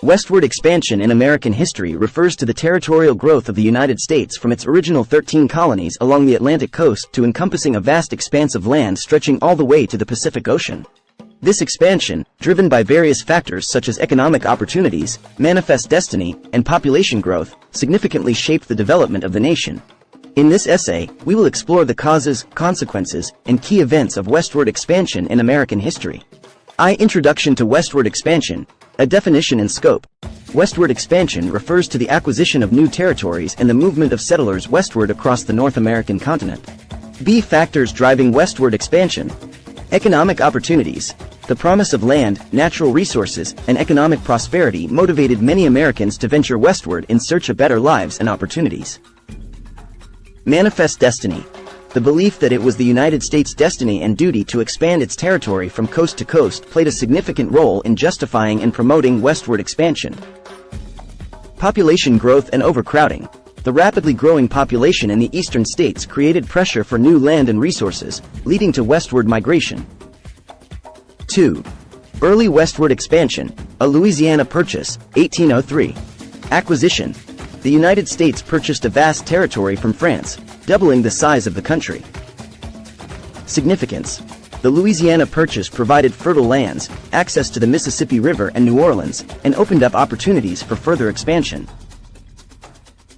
Westward expansion in American history refers to the territorial growth of the United States from its original 13 colonies along the Atlantic coast to encompassing a vast expanse of land stretching all the way to the Pacific Ocean. This expansion, driven by various factors such as economic opportunities, manifest destiny, and population growth, significantly shaped the development of the nation. In this essay, we will explore the causes, consequences, and key events of westward expansion in American history. Introduction to Westward Expansion. A definition and scope. Westward expansion refers to the acquisition of new territories and the movement of settlers westward across the North American continent. Factors driving westward expansion. Economic opportunities. The promise of land, natural resources, and economic prosperity motivated many Americans to venture westward in search of better lives and opportunities. Manifest destiny. The belief that it was the United States' destiny and duty to expand its territory from coast to coast played a significant role in justifying and promoting westward expansion. Population growth and overcrowding. The rapidly growing population in the eastern states created pressure for new land and resources, leading to westward migration. 2. Early westward expansion. A Louisiana Purchase, 1803. Acquisition. The United States purchased a vast territory from France, doubling the size of the country. Significance. The Louisiana Purchase provided fertile lands, access to the Mississippi River and New Orleans, and opened up opportunities for further expansion.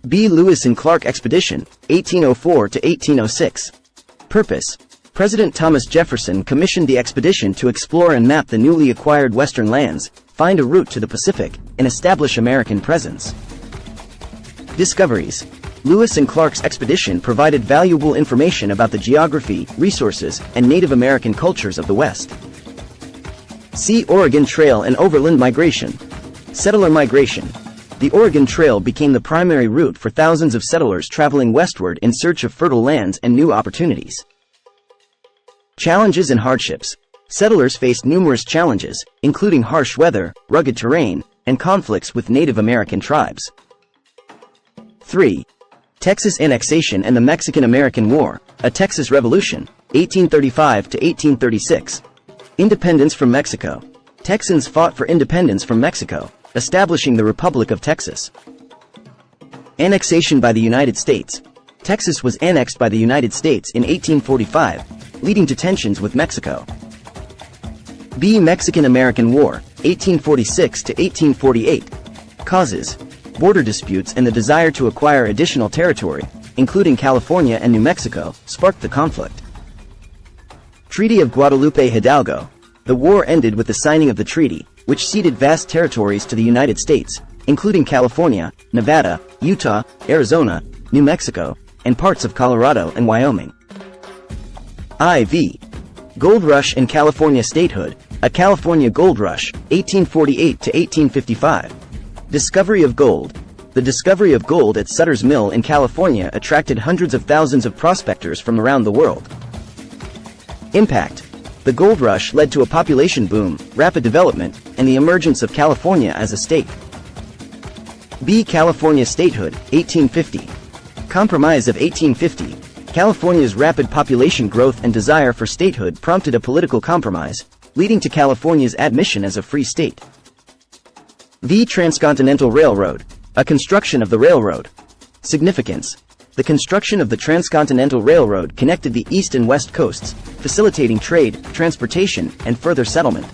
Lewis and Clark Expedition, 1804 to 1806. Purpose. President Thomas Jefferson commissioned the expedition to explore and map the newly acquired western lands, find a route to the Pacific, and establish American presence. Discoveries. Lewis and Clark's expedition provided valuable information about the geography, resources, and Native American cultures of the West. Oregon Trail and overland migration. Settler migration. The Oregon Trail became the primary route for thousands of settlers traveling westward in search of fertile lands and new opportunities. Challenges and hardships. Settlers faced numerous challenges, including harsh weather, rugged terrain, and conflicts with Native American tribes. 3. Texas annexation and the Mexican-American War, a Texas Revolution, 1835 to 1836. Independence from Mexico. Texans fought for independence from Mexico, establishing the Republic of Texas. Annexation by the United States. Texas was annexed by the United States in 1845, leading to tensions with Mexico. Mexican-American War, 1846 to 1848. Causes. Border disputes and the desire to acquire additional territory, including California and New Mexico, sparked the conflict. Treaty of Guadalupe Hidalgo. The war ended with the signing of the treaty, which ceded vast territories to the United States, including California, Nevada, Utah, Arizona, New Mexico, and parts of Colorado and Wyoming. Gold Rush and California Statehood, a California Gold Rush, 1848 to 1855. Discovery of gold. The discovery of gold at Sutter's Mill in California attracted hundreds of thousands of prospectors from around the world. Impact. The gold rush led to a population boom, rapid development, and the emergence of California as a state. California Statehood, 1850. Compromise of 1850. California's rapid population growth and desire for statehood prompted a political compromise, leading to California's admission as a free state. Transcontinental Railroad, a construction of the railroad. Significance. The construction of the Transcontinental Railroad connected the east and west coasts, facilitating trade, transportation, and further settlement.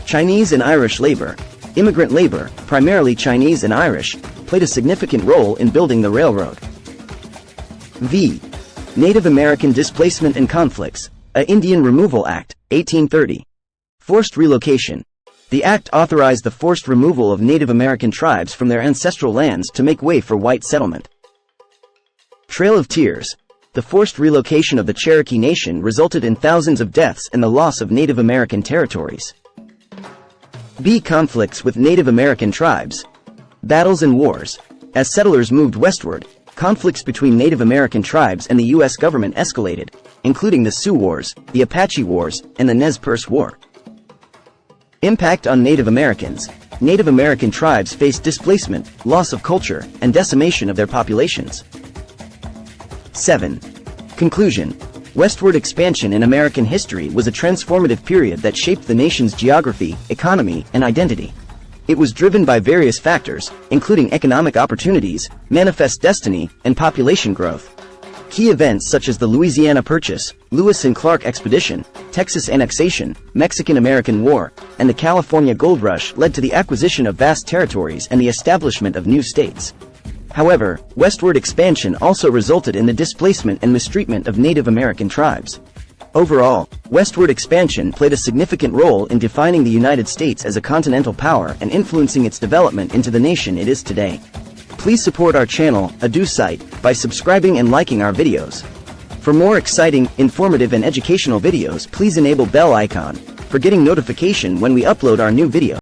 Chinese and Irish labor. Immigrant labor, primarily Chinese and Irish, played a significant role in building the railroad. Native American displacement and conflicts, a Indian Removal Act, 1830. Forced relocation. The act authorized the forced removal of Native American tribes from their ancestral lands to make way for white settlement. Trail of Tears. The forced relocation of the Cherokee Nation resulted in thousands of deaths and the loss of Native American territories. Conflicts with Native American tribes. Battles and wars. As settlers moved westward, conflicts between Native American tribes and the U.S. government escalated, including the Sioux Wars, the Apache Wars, and the Nez Perce War. Impact on Native Americans. Native American tribes faced displacement, loss of culture, and decimation of their populations. 7. Conclusion. Westward expansion in American history was a transformative period that shaped the nation's geography, economy, and identity. It was driven by various factors, including economic opportunities, manifest destiny, and population growth. Key events such as the Louisiana Purchase, Lewis and Clark Expedition, Texas Annexation, Mexican-American War, and the California Gold Rush led to the acquisition of vast territories and the establishment of new states. However, westward expansion also resulted in the displacement and mistreatment of Native American tribes. Overall, westward expansion played a significant role in defining the United States as a continental power and influencing its development into the nation it is today. Please support our channel, Vsauce, by subscribing and liking our videos. For more exciting, informative and educational videos, please enable bell icon for getting notification when we upload our new video.